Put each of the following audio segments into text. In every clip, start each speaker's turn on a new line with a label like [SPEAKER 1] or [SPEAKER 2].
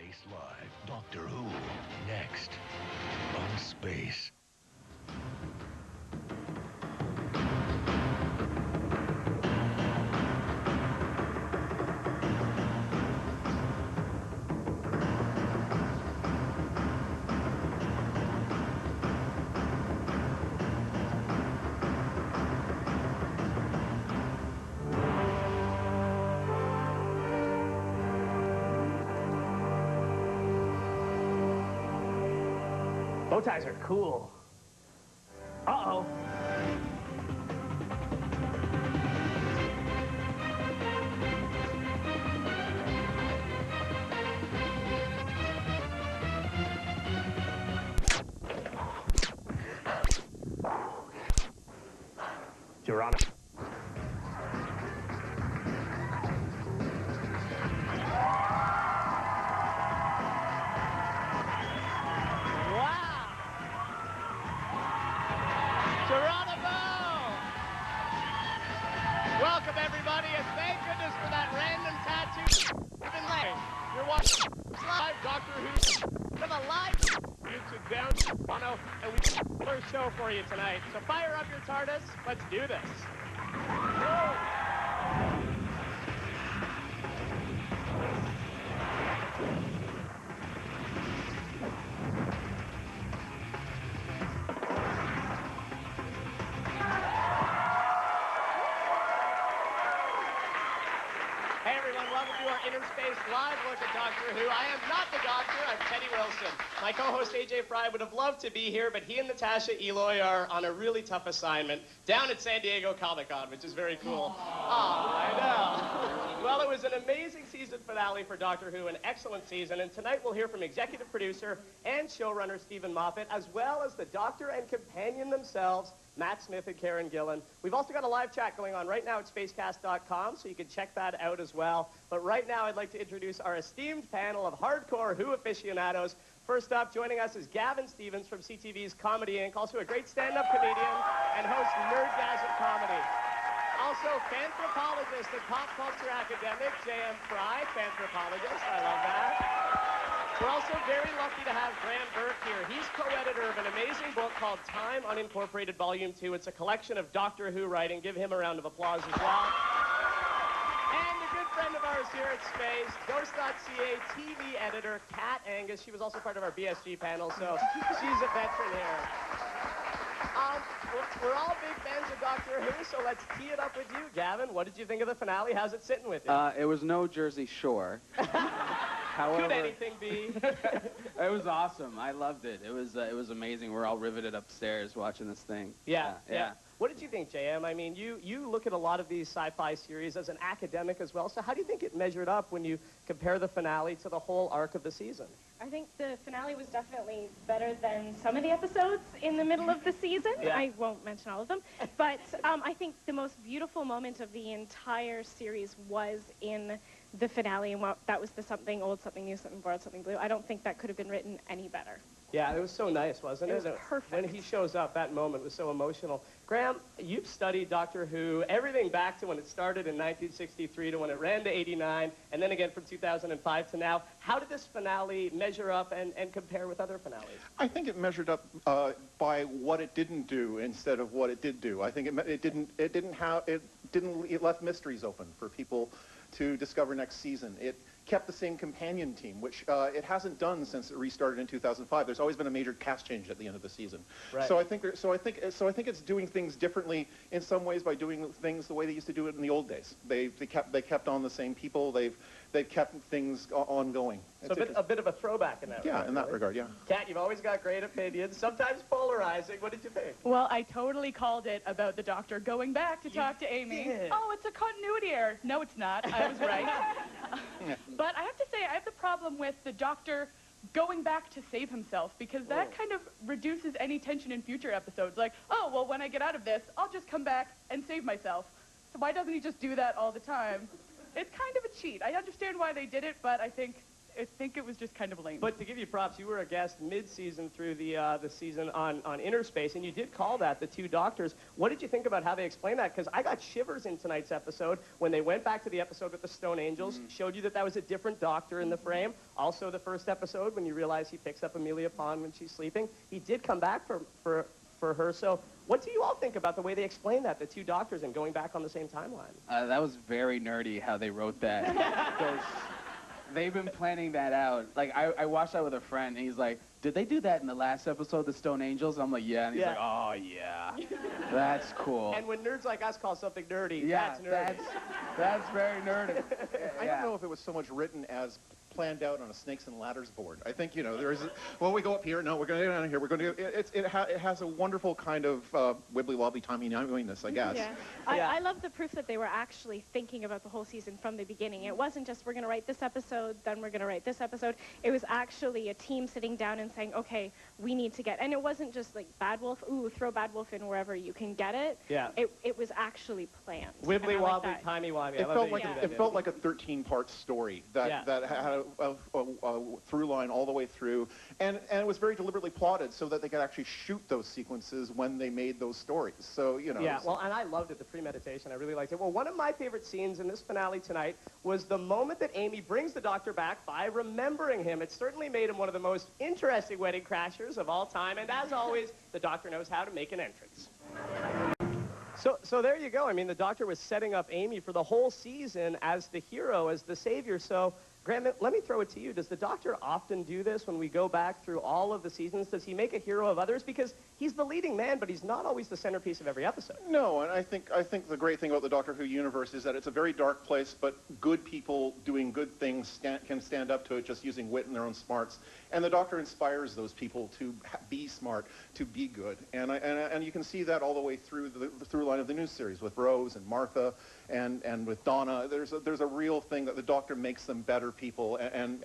[SPEAKER 1] INNERSpace Live. Doctor Who, next on Space.
[SPEAKER 2] Bow ties are cool. Uh-oh. Geronimo.
[SPEAKER 3] Welcome, everybody, and thank goodness for that random tattoo. You're watching live Doctor Who from a live YouTube down Toronto, and we have a first show for you tonight. So fire up your TARDIS. Let's do this. Hey everyone, welcome to our INNERSpace live look at Doctor Who. I am not the Doctor, I'm Teddy Wilson. My co-host AJ Frey would have loved to be here, but he and Natasha Eloy are on a really tough assignment down at San Diego Comic-Con, which is very cool. Oh, I know. Well, it was an amazing season finale for Doctor Who, an excellent season, and tonight we'll hear from executive producer and showrunner Steven Moffat, as well as the Doctor and companion themselves, Matt Smith and Karen Gillan. We've also got a live chat going on right now at spacecast.com, so you can check that out as well. But right now, I'd like to introduce our esteemed panel of hardcore Who aficionados. First up, joining us is Gavin Stephens from CTV's Comedy Inc., also a great stand-up comedian and host Nerdgasm Comedy. Also, fanthropologist and pop culture academic, J.M. Frey, fanthropologist. I love that. We're also very lucky to have Graham Burke here. He's co-editor of an amazing book called Time Unincorporated Volume 2. It's a collection of Doctor Who writing. Give him a round of applause as well. And a good friend of ours here at Space, Ghost.ca TV editor, Kat Angus. She was also part of our BSG panel, so she's a veteran here. We're all big fans of Doctor Who, so let's tee it up with you. Gavin, what did you think of the finale? How's it sitting with you?
[SPEAKER 4] It was no Jersey Shore. However,
[SPEAKER 3] could anything be?
[SPEAKER 4] It was awesome. I loved it. It was amazing. We're all riveted upstairs watching this thing.
[SPEAKER 3] Yeah. What did you think, JM? I mean, you look at a lot of these sci-fi series as an academic as well, so how do you think it measured up when you compare the finale to the whole arc of the season?
[SPEAKER 5] I think the finale was definitely better than some of the episodes in the middle of the season.
[SPEAKER 3] Yeah.
[SPEAKER 5] I won't mention all of them. But I think the most beautiful moment of the entire series was in the finale, and that was the something old, something new, something borrowed, something blue. I don't think that could have been written any better.
[SPEAKER 3] Yeah, it was so nice, wasn't it?
[SPEAKER 5] It was perfect.
[SPEAKER 3] When he shows up, that moment was so emotional. Graham, you've studied Doctor Who, everything back to when it started in 1963 to when it ran to 89, and then again from 2005 to now. How did this finale measure up and compare with other finales?
[SPEAKER 6] I think it measured up by what it didn't do instead of what it did do. I think it left mysteries open for people to discover next season. It kept the same companion team, which it hasn't done since it restarted in 2005. There's always been a major cast change at the end of the season. Right. So I think it's doing things differently in some ways by doing things the way they used to do it in the old days. They kept on the same people. They've kept things ongoing.
[SPEAKER 3] So a bit of a throwback in that regard.
[SPEAKER 6] Yeah, in that regard, yeah.
[SPEAKER 3] Kat, you've always got great opinions, sometimes polarizing. What did you think?
[SPEAKER 7] Well, I totally called it about the Doctor going back to talk to Amy.
[SPEAKER 3] Did.
[SPEAKER 7] Oh, it's a continuity error. No, it's not. I was right. But I have to say, I have the problem with the Doctor going back to save himself, because that kind of reduces any tension in future episodes. Like, oh, well, when I get out of this, I'll just come back and save myself. So why doesn't he just do that all the time? It's kind of a cheat. I understand why they did it, but I think think it was just kind of lame.
[SPEAKER 3] But to give you props, you were a guest mid-season through the season on INNERSpace, and you did call that the two doctors. What did you think about how they explained that? Because I got shivers in tonight's episode when they went back to the episode with the Stone Angels, showed you that was a different doctor in the frame. Also, the first episode when you realize he picks up Amelia Pond when she's sleeping, he did come back for her. So what do you all think about the way they explained that, the two doctors and going back on the same timeline?
[SPEAKER 4] That was very nerdy how they wrote that. Because they've been planning that out. Like, I watched that with a friend, and he's like, did they do that in the last episode, the Stone Angels? I'm like, yeah. And he's like, oh, yeah. That's cool.
[SPEAKER 3] And when nerds like us call something nerdy,
[SPEAKER 4] yeah,
[SPEAKER 3] that's nerdy.
[SPEAKER 4] That's very nerdy.
[SPEAKER 6] I don't know if it was so much written as planned out on a snakes and ladders board. I think, there's, well, we go up here, no, we're going to go down here, we're going to, it has a wonderful kind of wibbly-wobbly timey-wiminess, I guess.
[SPEAKER 5] Yeah. I love the proof that they were actually thinking about the whole season from the beginning. It wasn't just, we're going to write this episode, then we're going to write this episode. It was actually a team sitting down and saying, okay, we need to get, and it wasn't just like Bad Wolf, ooh, throw Bad Wolf in wherever you can get it.
[SPEAKER 3] Yeah.
[SPEAKER 5] It was actually planned.
[SPEAKER 3] Wibbly-wobbly, timey-wimey.
[SPEAKER 6] It felt like a 13-part story that had a through line all the way through, and it was very deliberately plotted so that they could actually shoot those sequences when they made those stories. So,
[SPEAKER 3] Yeah, well, and I loved it, the premeditation. I really liked it. Well, one of my favorite scenes in this finale tonight was the moment that Amy brings the doctor back by remembering him. It certainly made him one of the most interesting wedding crashers of all time, and as always, the doctor knows how to make an entrance. So there you go. I mean, the doctor was setting up Amy for the whole season as the hero, as the savior. So, Graham, let me throw it to you. Does the doctor often do this when we go back through all of the seasons? Does he make a hero of others? Because he's the leading man, but he's not always the centerpiece of every episode.
[SPEAKER 6] No, and I think the great thing about the Doctor Who universe is that it's a very dark place, but good people doing good things can stand up to it just using wit and their own smarts. And the Doctor inspires those people to be smart, to be good. And you can see that all the way through the through line of the news series with Rose and Martha and with Donna. There's a real thing that the Doctor makes them better people, and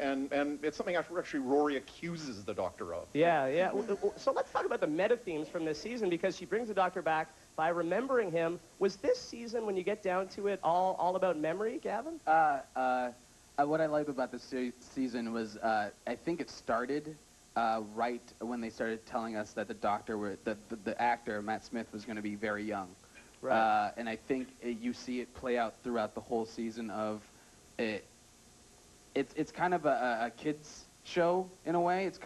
[SPEAKER 6] it's something actually Rory accuses the Doctor of.
[SPEAKER 3] Yeah. So let's talk about the meta themes from this season, because she brings the Doctor back by remembering him. Was this season, when you get down to it, all about memory, Gavin?
[SPEAKER 4] What I liked about this season was I think it started right when they started telling us that the Doctor, the actor, Matt Smith, was going to be very young.
[SPEAKER 3] Right.
[SPEAKER 4] And I think you see it play out throughout the whole season of it. It's kind of a kid's show in a way. It's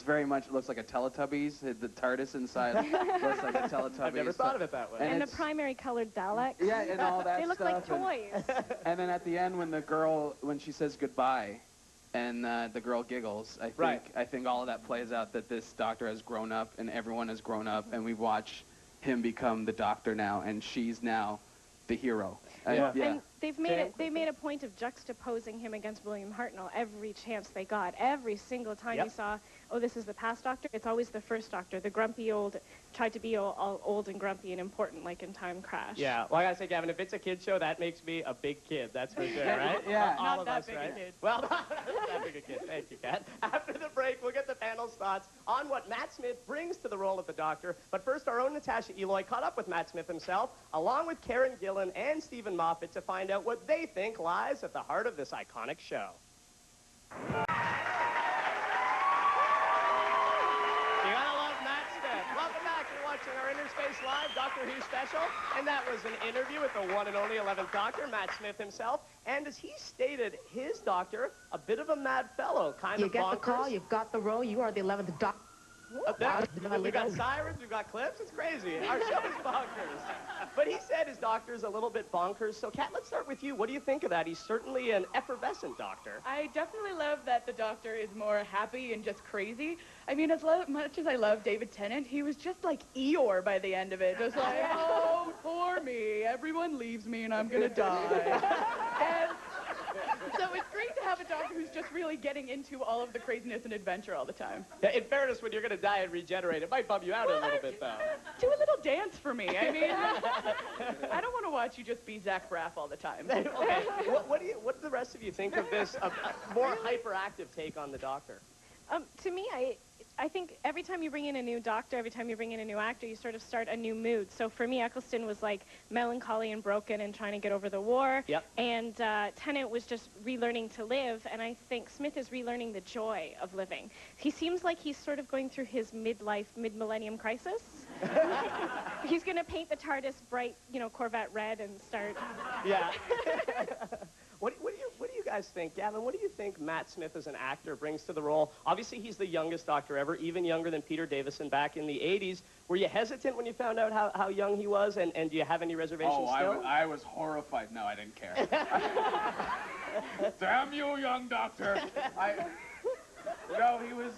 [SPEAKER 4] very much, it looks like a Teletubbies. The TARDIS inside looks like a Teletubbies.
[SPEAKER 3] I've never thought of it that way.
[SPEAKER 5] And the primary colored Daleks.
[SPEAKER 4] Yeah, and all that
[SPEAKER 5] They look
[SPEAKER 4] stuff.
[SPEAKER 5] like toys.
[SPEAKER 4] And then at the end, when she says goodbye, and the girl giggles, I think all of that plays out, that this Doctor has grown up, and everyone has grown up, and we watch him become the Doctor now, and she's now the hero.
[SPEAKER 5] And they made a point of juxtaposing him against William Hartnell every chance they got. Every single time you saw, oh, this is the past Doctor, it's always the first Doctor, the grumpy old, tried to be all old and grumpy and important, like in Time Crash.
[SPEAKER 3] Yeah, well, I gotta say, Gavin, if it's a kid show, that makes me a big kid, that's for sure, right?
[SPEAKER 4] Yeah.
[SPEAKER 3] All
[SPEAKER 7] Not
[SPEAKER 3] of
[SPEAKER 7] that
[SPEAKER 3] us,
[SPEAKER 7] big
[SPEAKER 3] right?
[SPEAKER 7] a kid.
[SPEAKER 3] Well, not that big a kid. Thank you, Kat. After the break, we'll get the panel's thoughts on what Matt Smith brings to the role of the Doctor. But first, our own Natasha Eloy caught up with Matt Smith himself, along with Karen Gillan and Steven Moffat, to find out what they think lies at the heart of this iconic show. You gotta love Matt Smith. Welcome back. You're watching our INNERSpace Live Doctor Who special, and that was an interview with the one and only 11th Doctor, Matt Smith himself. And as he stated, his Doctor, a bit of a mad fellow, kind of bonkers.
[SPEAKER 8] You get the call, you've got the role, you are the 11th Doctor.
[SPEAKER 3] We've got sirens, we've got clips, it's crazy. Our show is bonkers. But he said his Doctor's a little bit bonkers. So, Kat, let's start with you. What do you think of that? He's certainly an effervescent Doctor.
[SPEAKER 7] I definitely love that the Doctor is more happy and just crazy. I mean, as much as I love David Tennant, he was just like Eeyore by the end of it. Just like, oh, poor me. Everyone leaves me and I'm going to die. And so it's great to have a Doctor who's just really getting into all of the craziness and adventure all the time.
[SPEAKER 3] Yeah, in fairness, when you're going to die and regenerate, it might bum you out a little bit, though.
[SPEAKER 7] Do a little dance for me. I mean, I don't want to watch you just be Zach Braff all the time.
[SPEAKER 3] Okay. What do the rest of you think of this more hyperactive take on the Doctor?
[SPEAKER 5] To me, I think every time you bring in a new doctor, every time you bring in a new actor, you sort of start a new mood. So for me, Eccleston was like melancholy and broken and trying to get over the war.
[SPEAKER 3] Yep.
[SPEAKER 5] And Tennant was just relearning to live. And I think Smith is relearning the joy of living. He seems like he's sort of going through his midlife, mid-millennium crisis. He's going to paint the TARDIS bright, you know, Corvette red and start.
[SPEAKER 3] Yeah. What do you guys think? Gavin, what do you think Matt Smith as an actor brings to the role? Obviously, he's the youngest Doctor ever, even younger than Peter Davison back in the 80s. Were you hesitant when you found out how young he was, and do you have any reservations still?
[SPEAKER 4] I was horrified. No, I didn't care. Damn you, young Doctor. No, he was...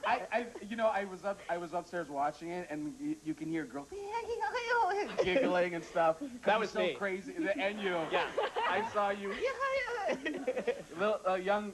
[SPEAKER 4] I was upstairs watching it, and you can hear girls giggling and stuff.
[SPEAKER 3] That was
[SPEAKER 4] so
[SPEAKER 3] me.
[SPEAKER 4] Crazy, and you.
[SPEAKER 3] Yeah.
[SPEAKER 4] I saw you. Young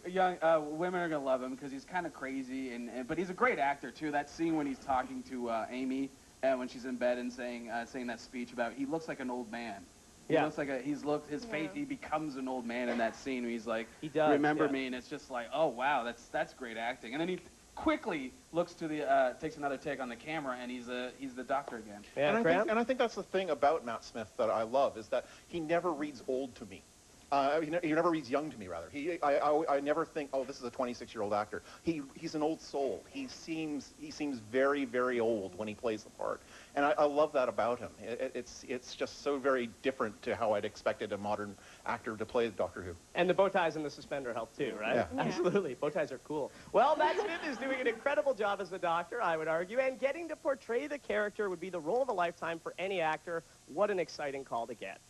[SPEAKER 4] women are gonna love him because he's kind of crazy, but he's a great actor too. That scene when he's talking to Amy, when she's in bed and saying that speech about he looks like an old man. He looks like his face. He becomes an old man in that scene. Where he's like,
[SPEAKER 3] he does,
[SPEAKER 4] remember me, and it's just like, oh wow, that's great acting. And then he quickly looks to the takes another take on the camera, and he's the Doctor again.
[SPEAKER 3] Yeah,
[SPEAKER 6] and I think that's the thing about Matt Smith that I love is that he never reads old to me. He never reads young to me, rather. I never think, oh, this is a 26-year-old actor. He's an old soul. He seems very, very old when he plays the part, and I love that about him. It's just so very different to how I'd expected a modern actor to play Doctor Who.
[SPEAKER 3] And the bow ties and the suspender help too, right?
[SPEAKER 6] Yeah.
[SPEAKER 3] Absolutely. Bow ties are cool. Well, Matt Smith is doing an incredible job as the Doctor, I would argue, and getting to portray the character would be the role of a lifetime for any actor. What an exciting call to get.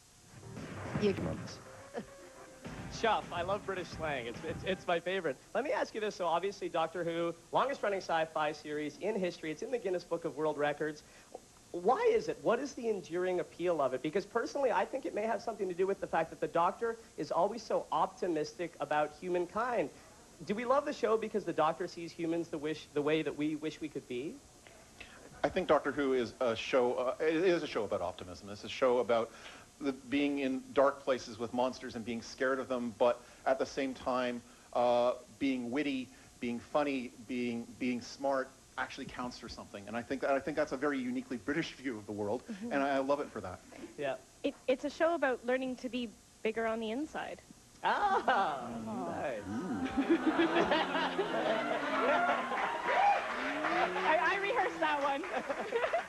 [SPEAKER 3] Chuff. I love British slang. It's my favorite. Let me ask you this. So obviously Doctor Who, longest running sci-fi series in history. It's in the Guinness Book of World Records. Why is it? What is the enduring appeal of it? Because personally, I think it may have something to do with the fact that the Doctor is always so optimistic about humankind. Do we love the show because the Doctor sees humans the way that we wish we could be?
[SPEAKER 6] I think Doctor Who is a show. It is a show about optimism. It's a show about being in dark places with monsters and being scared of them, but at the same time, being witty, being funny, being smart actually counts for something. And I think that's a very uniquely British view of the world, and I love it for that.
[SPEAKER 3] Yeah.
[SPEAKER 5] It's a show about learning to be bigger on the inside.
[SPEAKER 3] Ah, nice.
[SPEAKER 5] I rehearsed that one.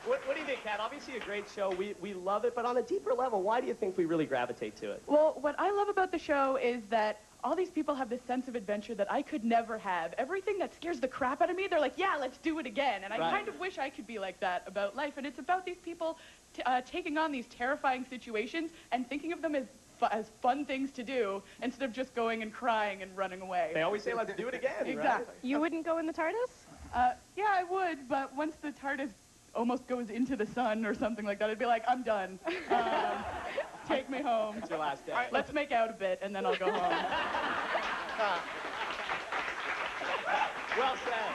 [SPEAKER 3] What do you think, Kat? Obviously a great show. We love it, but on a deeper level, why do you think we really gravitate to it?
[SPEAKER 7] Well, what I love about the show is that all these people have this sense of adventure that I could never have. Everything that scares the crap out of me, they're like, yeah, let's do it again. And I kind of wish I could be like that about life. And it's about these people taking on these terrifying situations and thinking of them as fun things to do instead of just going and crying and running away.
[SPEAKER 3] They always say, let's do it again.
[SPEAKER 7] Exactly.
[SPEAKER 3] Right?
[SPEAKER 5] You wouldn't go in the TARDIS?
[SPEAKER 7] Yeah, I would, but once the TARDIS almost goes into the sun or something like that, I'd be like, I'm done. Take me home.
[SPEAKER 3] It's your last day.
[SPEAKER 7] All right, let's make out a bit, and then I'll go home.
[SPEAKER 3] Well said.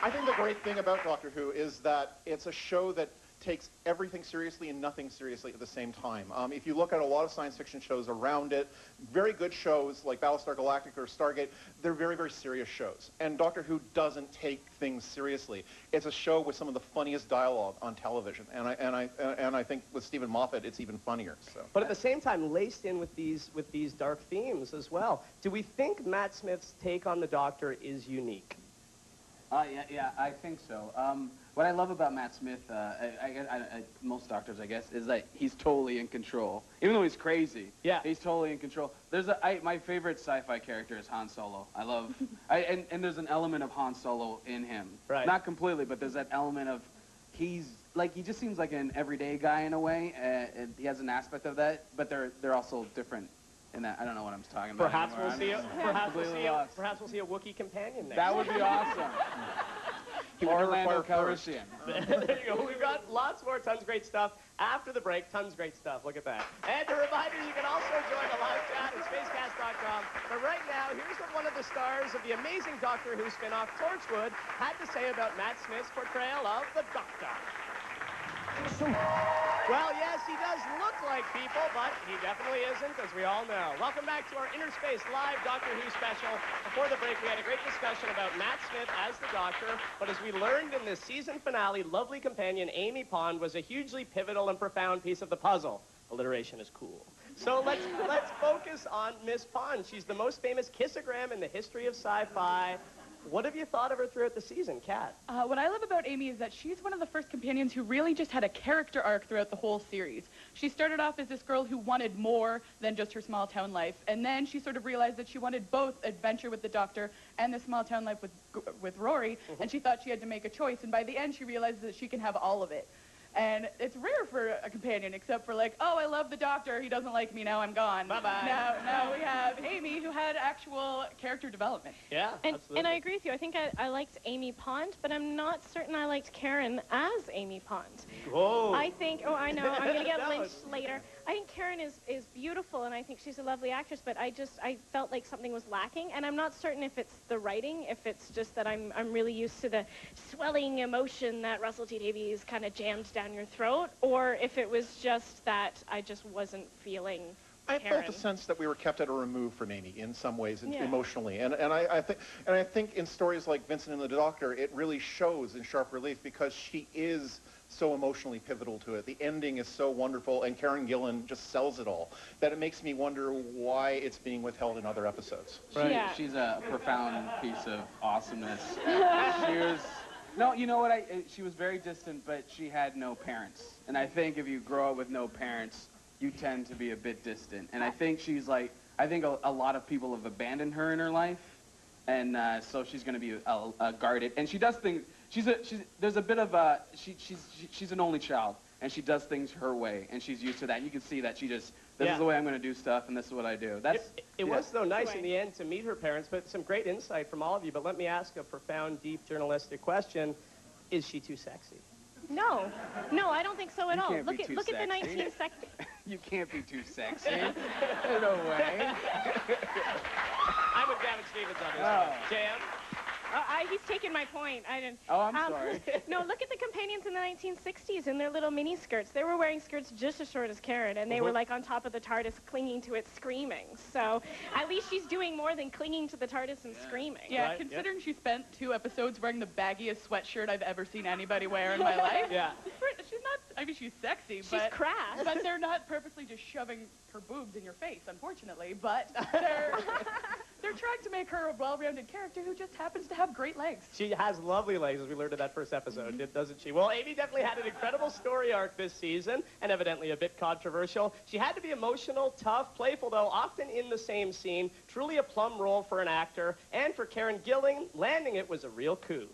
[SPEAKER 6] I think the great thing about Doctor Who is that it's a show that takes everything seriously and nothing seriously at the same time. If you look at a lot of science fiction shows around it, very good shows like Battlestar Galactica or Stargate, they're very, very serious shows. And Doctor Who doesn't take things seriously. It's a show with some of the funniest dialogue on television, and I think with Steven Moffat, it's even funnier. So.
[SPEAKER 3] But at the same time, laced in with these dark themes as well. Do we think Matt Smith's take on the Doctor is unique?
[SPEAKER 4] Yeah, I think so. What I love about Matt Smith, most doctors, I guess, is that he's totally in control. Even though he's crazy, he's totally in control. My favorite sci-fi character is Han Solo. I love, and there's an element of Han Solo in him.
[SPEAKER 3] Right.
[SPEAKER 4] Not completely, but there's that element of, he just seems like an everyday guy in a way, and he has an aspect of that, but they're also different. And that I don't know what I'm talking about.
[SPEAKER 3] Perhaps we'll see a Wookiee companion next.
[SPEAKER 4] That would be awesome. Orlando Calrissian.
[SPEAKER 3] There you go. We've got lots more, tons of great stuff. After the break, tons of great stuff. Look at that. And a reminder, you can also join the live chat at spacecast.com. But right now, here's what one of the stars of the amazing Doctor Who spin-off, Torchwood, had to say about Matt Smith's portrayal of the Doctor. Well, yes, he does look like people, but he definitely isn't, as we all know. Welcome back to our INNERSpace Live Doctor Who special. Before the break, we had a great discussion about Matt Smith as the Doctor, but as we learned in this season finale, lovely companion Amy Pond was a hugely pivotal and profound piece of the puzzle. Alliteration is cool. So let's focus on Miss Pond. She's the most famous kissogram in the history of sci-fi. What have you thought of her throughout the season, Kat?
[SPEAKER 7] What I love about Amy is that she's one of the first companions who really just had a character arc throughout the whole series. She started off as this girl who wanted more than just her small town life, and then she sort of realized that she wanted both adventure with the Doctor and the small town life with Rory, and she thought she had to make a choice, and by the end she realized that she can have all of it. And it's rare for a companion, except for like, oh, I love the Doctor, he doesn't like me, now I'm gone.
[SPEAKER 3] Bye-bye.
[SPEAKER 7] Now we have Amy, who had actual character development.
[SPEAKER 3] Yeah, absolutely.
[SPEAKER 5] And I agree with you. I think I liked Amy Pond, but I'm not certain I liked Karen as Amy Pond.
[SPEAKER 3] Whoa.
[SPEAKER 5] I think, oh, I know, I'm going to get lynched later. I think Karen is beautiful, and I think she's a lovely actress, but I felt like something was lacking, and I'm not certain if it's the writing, if it's just that I'm really used to the swelling emotion that Russell T Davies kind of jammed down your throat, or if it was just that I just wasn't feeling
[SPEAKER 6] I
[SPEAKER 5] Karen.
[SPEAKER 6] felt the sense that we were kept at a remove from Amy in some ways, emotionally, and I think in stories like Vincent and the Doctor, it really shows in sharp relief because she is so emotionally pivotal to it. The ending is so wonderful, and Karen Gillan just sells it all, that it makes me wonder why it's being withheld in other episodes.
[SPEAKER 4] Right.
[SPEAKER 5] Yeah.
[SPEAKER 4] She's a profound piece of awesomeness. She was, no, you know what, she was very distant, but she had no parents. And I think if you grow up with no parents, you tend to be a bit distant. And I think she's like, I think a lot of people have abandoned her in her life, and so she's going to be guarded. And she does things. There's a bit of she's an only child, and she does things her way, and she's used to that. And you can see that she just, this is the way I'm going to do stuff, and this is what I do. That's
[SPEAKER 3] it was though nice in the end to meet her parents, but some great insight from all of you. But let me ask a profound, deep journalistic question: is she too sexy?
[SPEAKER 5] No, I don't think so at all.
[SPEAKER 4] can't
[SPEAKER 5] Look
[SPEAKER 4] be
[SPEAKER 5] at
[SPEAKER 4] too
[SPEAKER 5] the
[SPEAKER 4] sexy.
[SPEAKER 5] 1960s.
[SPEAKER 4] You can't be too sexy. No way.
[SPEAKER 3] I'm with Gavin Stephens on this
[SPEAKER 4] Oh.
[SPEAKER 3] one. JM?
[SPEAKER 5] He's taking my point. I didn't.
[SPEAKER 4] Oh, I'm sorry.
[SPEAKER 5] No, look at the companions in the 1960s in their little mini skirts. They were wearing skirts just as short as Karen, and they were like on top of the TARDIS, clinging to it, screaming. So at least she's doing more than clinging to the TARDIS and screaming.
[SPEAKER 7] Yeah,
[SPEAKER 3] Right,
[SPEAKER 7] considering she spent 2 episodes wearing the baggiest sweatshirt I've ever seen anybody wear in my life.
[SPEAKER 3] Yeah.
[SPEAKER 7] She's not, I mean, she's sexy,
[SPEAKER 5] She's
[SPEAKER 7] but
[SPEAKER 5] crass.
[SPEAKER 7] but they're not purposely just shoving her boobs in your face, unfortunately. But they're trying to make her a well-rounded character who just happens to have great legs.
[SPEAKER 3] She has lovely legs, as we learned in that first episode, doesn't she? Well, Amy definitely had an incredible story arc this season, and evidently a bit controversial. She had to be emotional, tough, playful, though, often in the same scene. Truly a plum role for an actor. And for Karen Gillan, landing it was a real coup.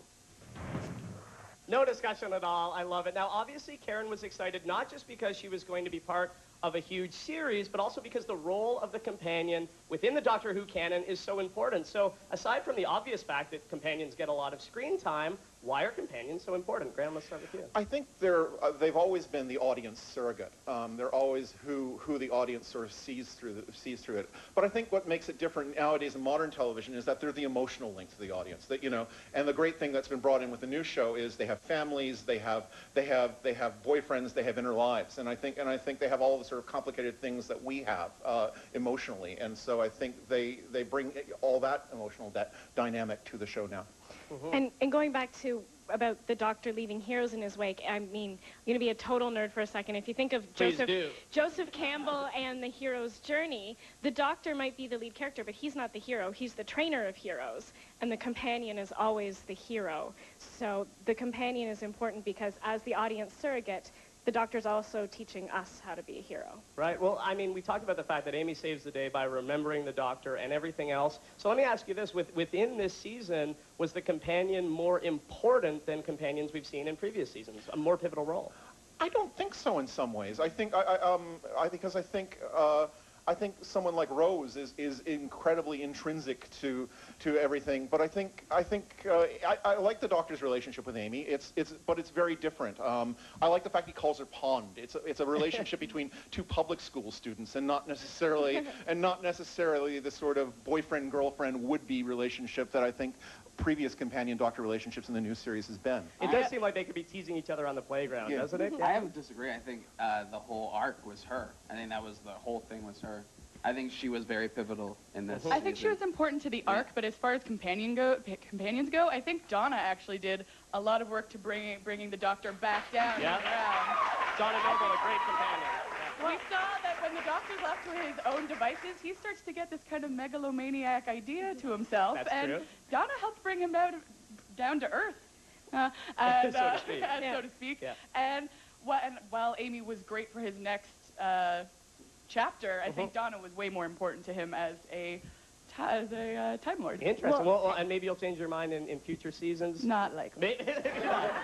[SPEAKER 3] No discussion at all. I love it. Now, obviously, Karen was excited not just because she was going to be part of a huge series, but also because the role of the companion within the Doctor Who canon is so important. So aside from the obvious fact that companions get a lot of screen time, why are companions so important? Graham, let's start with you.
[SPEAKER 6] I think they've always been the audience surrogate. They're always who the audience sort of sees through it. But I think what makes it different nowadays in modern television is that they're the emotional link to the audience. That, you know, and the great thing that's been brought in with the new show is they have families, they have boyfriends, they have inner lives, and I think they have all the sort of complicated things that we have emotionally. And so I think they bring all that emotional dynamic to the show now.
[SPEAKER 5] And going back to about the Doctor leaving heroes in his wake, I mean, I'm going to be a total nerd for a second. If you think of Joseph Campbell and the hero's journey, the Doctor might be the lead character, but he's not the hero. He's the trainer of heroes, and the companion is always the hero. So the companion is important because as the audience surrogate, the Doctor's also teaching us how to be a hero.
[SPEAKER 3] Right. Well, I mean, we talked about the fact that Amy saves the day by remembering the Doctor and everything else. So let me ask you this. Within this season, was the companion more important than companions we've seen in previous seasons? A more pivotal role?
[SPEAKER 6] I don't think so in some ways. I think, I think someone like Rose is incredibly intrinsic to everything, but I think I like the Doctor's relationship with Amy. But it's very different. I like the fact he calls her Pond. It's a relationship between 2 public school students, and not necessarily the sort of boyfriend girlfriend would be relationship that I think previous companion-doctor relationships in the new series has been.
[SPEAKER 3] It does seem like they could be teasing each other on the playground, doesn't it?
[SPEAKER 4] I would disagree. I think the whole arc was her. I think that was the whole thing was her. I think she was very pivotal in this.
[SPEAKER 7] I think she was important to the arc, but as far as companions go, I think Donna actually did a lot of work to bringing the Doctor back down.
[SPEAKER 3] Yeah. Donna Noble, a great companion.
[SPEAKER 7] We saw that when the Doctor's left to his own devices, he starts to get this kind of megalomaniac idea to himself.
[SPEAKER 3] That's
[SPEAKER 7] and
[SPEAKER 3] true.
[SPEAKER 7] Donna helped bring him down to earth,
[SPEAKER 3] so to speak.
[SPEAKER 7] so to speak.
[SPEAKER 3] Yeah.
[SPEAKER 7] And while Amy was great for his next chapter, I think Donna was way more important to him as a Time Lord.
[SPEAKER 3] Interesting. Well, and maybe you'll change your mind in future seasons.
[SPEAKER 7] Not likely.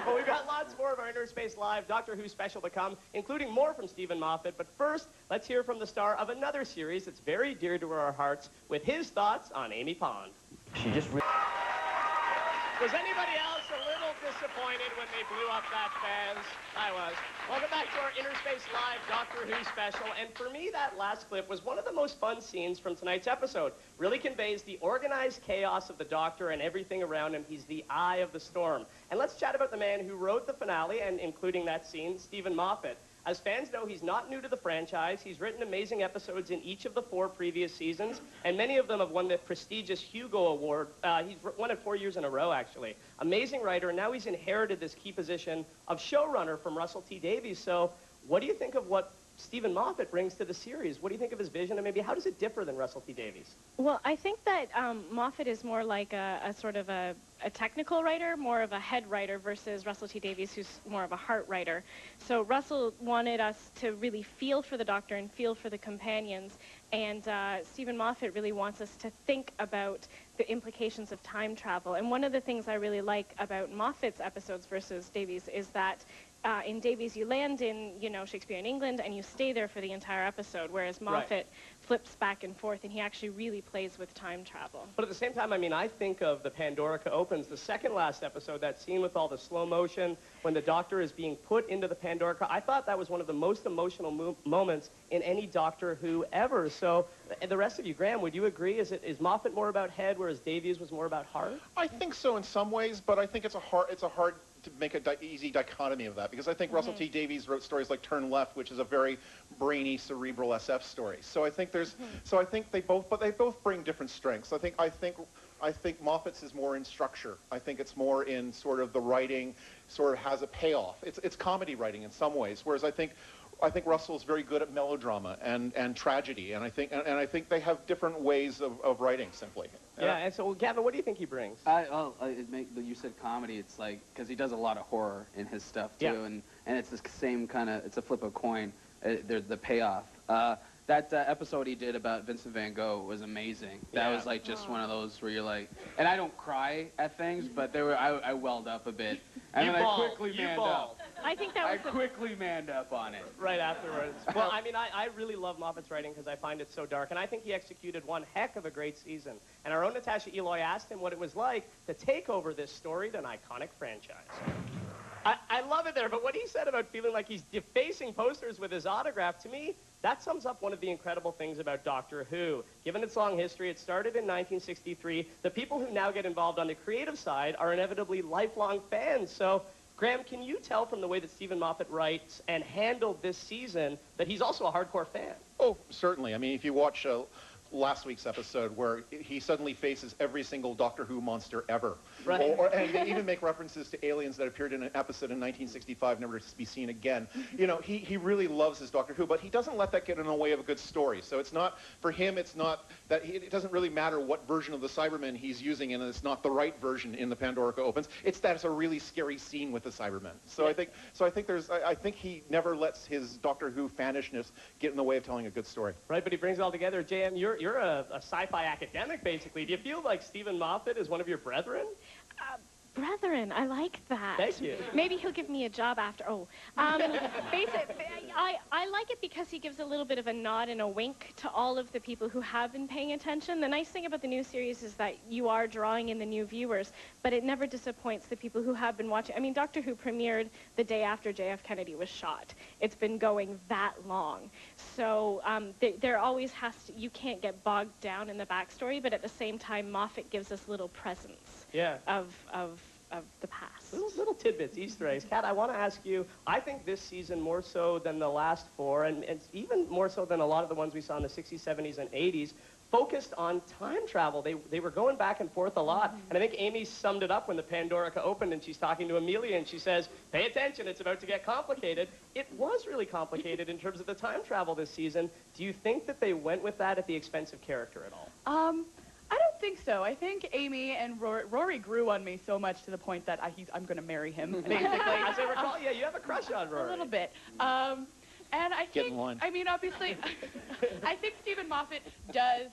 [SPEAKER 3] Well, we've got lots more of our INNERSpace Live Doctor Who special to come, including more from Steven Moffat. But first, let's hear from the star of another series that's very dear to our hearts with his thoughts on Amy Pond.
[SPEAKER 2] She just...
[SPEAKER 3] Was anybody else a little disappointed when they blew up that fans? I was. Welcome back to our INNERSpace Live Doctor Who special. And for me, that last clip was one of the most fun scenes from tonight's episode. Really conveys the organized chaos of the Doctor and everything around him. He's the eye of the storm. And let's chat about the man who wrote the finale, and including that scene, Steven Moffat. As fans know, he's not new to the franchise. He's written amazing episodes in each of the 4 previous seasons, and many of them have won the prestigious Hugo Award. He's won it 4 years in a row, actually. Amazing writer, and now he's inherited this key position of showrunner from Russell T Davies. So what do you think of what Steven Moffat brings to the series? What do you think of his vision, and maybe how does it differ than Russell T Davies?
[SPEAKER 5] Well, I think that Moffat is more like a sort of a technical writer, more of a head writer, versus Russell T Davies, who's more of a heart writer. So Russell wanted us to really feel for the Doctor and feel for the companions, and Steven Moffat really wants us to think about the implications of time travel. And one of the things I really like about Moffat's episodes versus Davies is that in Davies, you land in, Shakespearean England, and you stay there for the entire episode, whereas Moffat flips back and forth, and he actually really plays with time travel.
[SPEAKER 3] But at the same time, I mean, I think of the Pandorica Opens, the second last episode, that scene with all the slow motion, when the Doctor is being put into the Pandorica. I thought that was one of the most emotional moments in any Doctor Who ever. So, the rest of you, Graham, would you agree? Is Moffat more about head, whereas Davies was more about heart?
[SPEAKER 6] I think so in some ways, but I think it's a hard to make an easy dichotomy of that, because I think Russell T Davies wrote stories like Turn Left, which is a very brainy, cerebral SF story. So I think they both bring different strengths. I think Moffat's is more in structure. I think it's more in sort of the writing, sort of has a payoff. It's comedy writing in some ways, whereas I think Russell is very good at melodrama and tragedy, and I think they have different ways of writing simply.
[SPEAKER 3] Yeah, and so, Gavin, what do you think he brings?
[SPEAKER 4] You said comedy. It's like, because he does a lot of horror in his stuff too, and it's the same kind of, it's a flip of a coin. There's the payoff. That episode he did about Vincent van Gogh was amazing. That was like just one of those where you're like, and I don't cry at things, but I welled up a bit, and then I quickly manned up.
[SPEAKER 5] I think that was
[SPEAKER 4] I quickly manned up on it.
[SPEAKER 3] Right afterwards. Well, I mean, I really love Moffat's writing because I find it so dark, and I think he executed one heck of a great season. And our own Natasha Eloy asked him what it was like to take over this storied and iconic franchise. I love it there, but what he said about feeling like he's defacing posters with his autograph, to me, that sums up one of the incredible things about Doctor Who. Given its long history, it started in 1963. The people who now get involved on the creative side are inevitably lifelong fans. So, Graham, can you tell from the way that Steven Moffat writes and handled this season that he's also a hardcore fan?
[SPEAKER 6] Oh, certainly. I mean, if you watch last week's episode where he suddenly faces every single Doctor Who monster ever.
[SPEAKER 3] Right.
[SPEAKER 6] And they even make references to aliens that appeared in an episode in 1965, never to be seen again. He really loves his Doctor Who, but he doesn't let that get in the way of a good story. So it's not, for him, it's not that it doesn't really matter what version of the Cybermen he's using, and it's not the right version in the Pandorica Opens. It's that it's a really scary scene with the Cybermen. So I think he never lets his Doctor Who fanishness get in the way of telling a good story.
[SPEAKER 3] Right, but he brings it all together. JM, you're a sci-fi academic, basically. Do you feel like Steven Moffat is one of your brethren?
[SPEAKER 5] Brethren, I like that.
[SPEAKER 3] Thank you.
[SPEAKER 5] Maybe he'll give me a job after. Basically, I like it because he gives a little bit of a nod and a wink to all of the people who have been paying attention. The nice thing about the new series is that you are drawing in the new viewers, but it never disappoints the people who have been watching. I mean, Doctor Who premiered the day after JF Kennedy was shot. It's been going that long. So there always has to, you can't get bogged down in the backstory, but at the same time, Moffat gives us little presents. of the past.
[SPEAKER 3] Little tidbits, Easter eggs. Kat, I want to ask you, I think this season more so than the last four, and even more so than a lot of the ones we saw in the 60s, 70s, and 80s, focused on time travel. They were going back and forth a lot, and I think Amy summed it up when the Pandorica opened, and she's talking to Amelia, and she says, pay attention, it's about to get complicated. It was really complicated in terms of the time travel this season. Do you think that they went with that at the expense of character at all?
[SPEAKER 7] I don't think so. I think Amy and Rory grew on me so much to the point that I'm going to marry him, basically.
[SPEAKER 3] As I recall, yeah, you have a crush on Rory.
[SPEAKER 7] A little bit. And I think, I mean, obviously, I think Steven Moffat does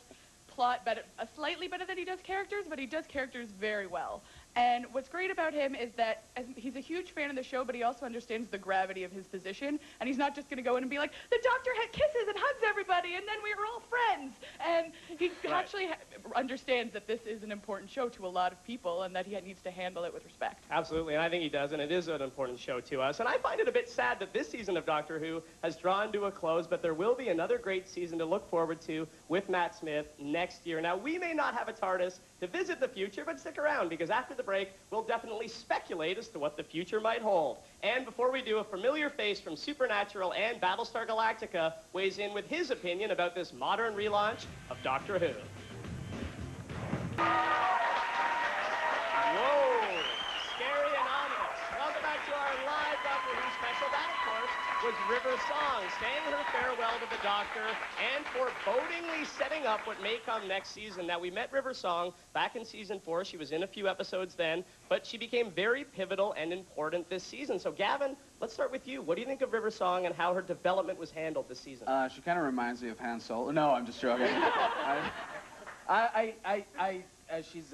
[SPEAKER 7] plot better, slightly better than he does characters, but he does characters very well. And what's great about him is that he's a huge fan of the show, but he also understands the gravity of his position. And he's not just going to go in and be like, the doctor had kisses and hugs everybody, and then we were all friends. And he actually understands that this is an important show to a lot of people and that he needs to handle it with respect.
[SPEAKER 3] Absolutely, and I think he does, and it is an important show to us. And I find it a bit sad that this season of Doctor Who has drawn to a close, but there will be another great season to look forward to with Matt Smith next year. Now, we may not have a TARDIS to visit the future, but stick around, because after the break, we'll definitely speculate as to what the future might hold. And before we do, a familiar face from Supernatural and Battlestar Galactica weighs in with his opinion about this modern relaunch of Doctor Who. Whoa! Scary and ominous. Welcome back to our live Doctor Who special. That, of course, was River Song, saying her farewell to the Doctor and forebodingly setting up what may come next season. Now, we met River Song back in season 4. She was in a few episodes then, but she became very pivotal and important this season. So, Gavin, let's start with you. What do you think of River Song and how her development was handled this season?
[SPEAKER 4] She kind of reminds me of Han Solo. No, I'm just joking. She's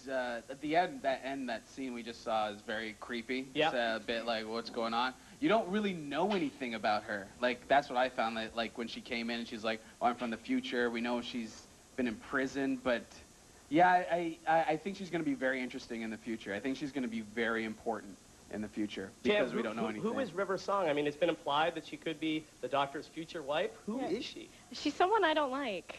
[SPEAKER 4] at the end. That scene we just saw is very creepy.
[SPEAKER 3] Yeah.
[SPEAKER 4] It's a bit like, what's going on? You don't really know anything about her. Like, that's what I found. That, like, when she came in and she's like, oh, I'm from the future. We know she's been in prison, but yeah, I think she's going to be very interesting in the future. I think she's going to be very important in the future because we don't know anything.
[SPEAKER 3] Who is River Song? I mean, it's been implied that she could be the Doctor's future wife. Who is she?
[SPEAKER 5] She's someone I don't like.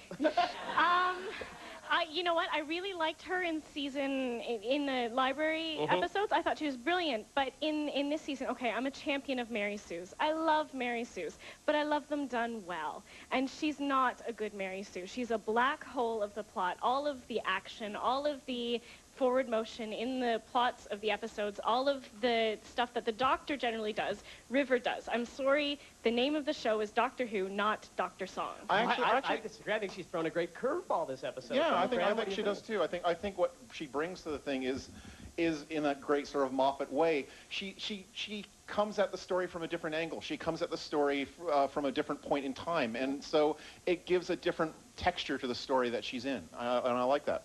[SPEAKER 5] You know what? I really liked her in the library episodes. I thought she was brilliant. But in this season, okay, I'm a champion of Mary Sue's. I love Mary Sue's, but I love them done well. And she's not a good Mary Sue. She's a black hole of the plot. All of the action, all of the forward motion in the plots of the episodes, all of the stuff that the Doctor generally does, River does. I'm sorry, the name of the show is Doctor Who, not Dr. Song.
[SPEAKER 3] I disagree. I think she's thrown a great curveball this episode.
[SPEAKER 6] Yeah, I think she does too. I think what she brings to the thing is in that great sort of Moffat way. She comes at the story from a different angle. She comes at the story from a different point in time, and so it gives a different texture to the story that she's in, and I like that.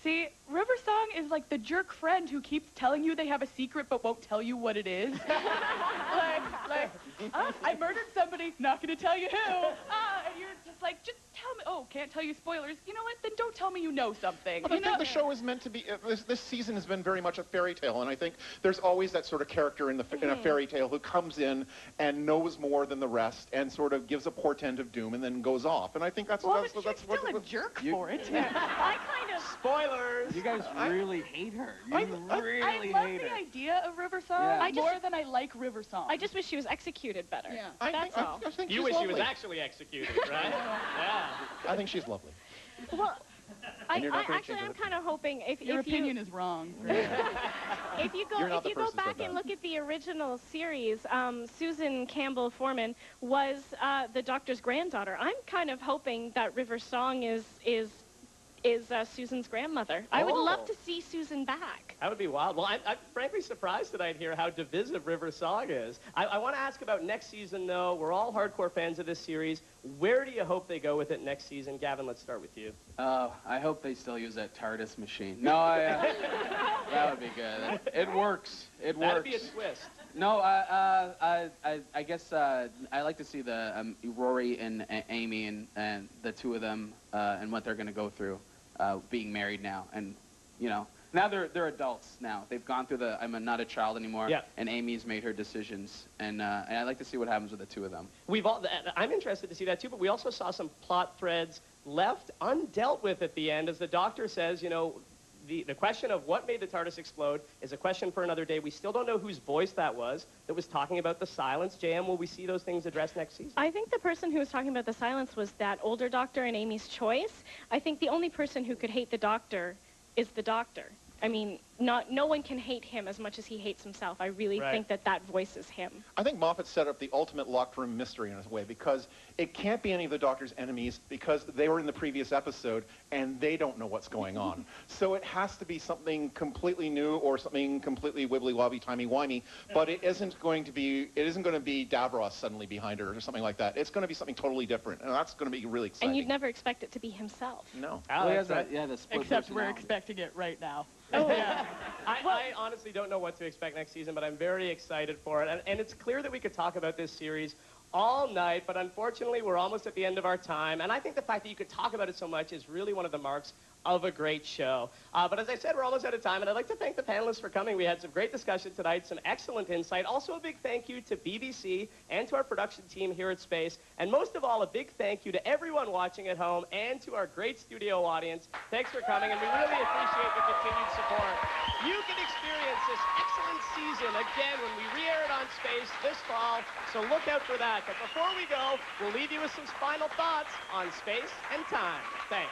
[SPEAKER 7] See, River Song is like the jerk friend who keeps telling you they have a secret but won't tell you what it is. I murdered somebody, not going to tell you who. And you're just like, just tell me. Oh, can't tell you spoilers. You know what? Then don't tell me you know something.
[SPEAKER 6] But I think the show is meant to be, this season has been very much a fairy tale, and I think there's always that sort of character in a fairy tale who comes in and knows more than the rest and sort of gives a portent of doom and then goes off. And I think that's
[SPEAKER 7] still a jerk for it.
[SPEAKER 5] I kind of...
[SPEAKER 3] Spoilers!
[SPEAKER 4] You guys really hate her.
[SPEAKER 7] I love the idea of River Song more than I like River Song.
[SPEAKER 5] I just wish she was executed better. Yeah.
[SPEAKER 6] That's all. I think
[SPEAKER 3] you wish she was actually executed, right? Yeah.
[SPEAKER 6] I think she's lovely.
[SPEAKER 5] Well, I'm kind of hoping if
[SPEAKER 7] your opinion is wrong.
[SPEAKER 5] If you go back and look at the original series, Susan Campbell Foreman was the Doctor's granddaughter. I'm kind of hoping that River Song is Susan's grandmother. I would love to see Susan back.
[SPEAKER 3] That would be wild. Well, I'm frankly surprised tonight here how divisive River Song is. I want to ask about next season, though. We're all hardcore fans of this series. Where do you hope they go with it next season? Gavin, let's start with you.
[SPEAKER 4] I hope they still use that TARDIS machine. No, that would be good. It works. It works.
[SPEAKER 3] That'd be a twist.
[SPEAKER 4] No, I guess I like to see the Rory and Amy and the two of them and what they're going to go through being married now. And, you know, now they're adults now. They've gone through the I'm not a child anymore. Yeah. And Amy's made her decisions. And I like to see what happens with the two of them.
[SPEAKER 3] I'm interested to see that, too. But we also saw some plot threads left undealt with at the end. As the Doctor says, you know, the question of what made the TARDIS explode is a question for another day. We still don't know whose voice that was talking about the silence. JM, will we see those things addressed next season?
[SPEAKER 5] I think the person who was talking about the silence was that older doctor in Amy's Choice. I think the only person who could hate the doctor is the doctor. I mean, no one can hate him as much as he hates himself. I really think that voice is him.
[SPEAKER 6] I think Moffat set up the ultimate locked room mystery in a way, because it can't be any of the Doctor's enemies because they were in the previous episode and they don't know what's going on. So it has to be something completely new or something completely wibbly-wobbly, timey-wimey, but it isn't going to be Davros suddenly behind her or something like that. It's going to be something totally different, and that's going to be really exciting.
[SPEAKER 5] And you'd never expect it to be himself.
[SPEAKER 6] No.
[SPEAKER 4] Well, the split
[SPEAKER 7] Except we're expecting it right now.
[SPEAKER 5] Oh,
[SPEAKER 3] yeah. I honestly don't know what to expect next season, but I'm very excited for it. And it's clear that we could talk about this series all night, but unfortunately we're almost at the end of our time. And I think the fact that you could talk about it so much is really one of the marks of a great show. But as I said, we're almost out of time, and I'd like to thank the panelists for coming. We had some great discussion tonight, some excellent insight. Also a big thank you to BBC and to our production team here at Space. And most of all, a big thank you to everyone watching at home and to our great studio audience. Thanks for coming, and we really appreciate your continued support. You can experience this excellent season again when we re-air it on Space this fall, so look out for that. But before we go, we'll leave you with some final thoughts on space and time. Thanks.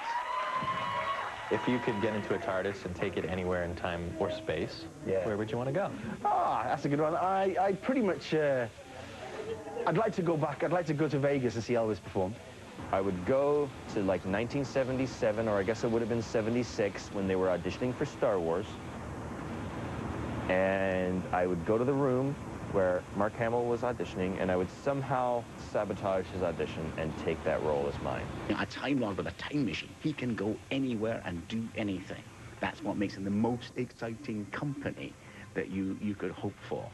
[SPEAKER 9] If you could get into a TARDIS and take it anywhere in time or space, where would you want to go?
[SPEAKER 10] Ah, that's a good one. I pretty much, I'd like to go back. I'd like to go to Vegas and see Elvis perform.
[SPEAKER 11] I would go to like 1977, or I guess it would have been 76, when they were auditioning for Star Wars. And I would go to the room where Mark Hamill was auditioning, and I would somehow sabotage his audition and take that role as mine.
[SPEAKER 12] A Time Lord with a time machine, he can go anywhere and do anything. That's what makes him the most exciting company that you could hope for.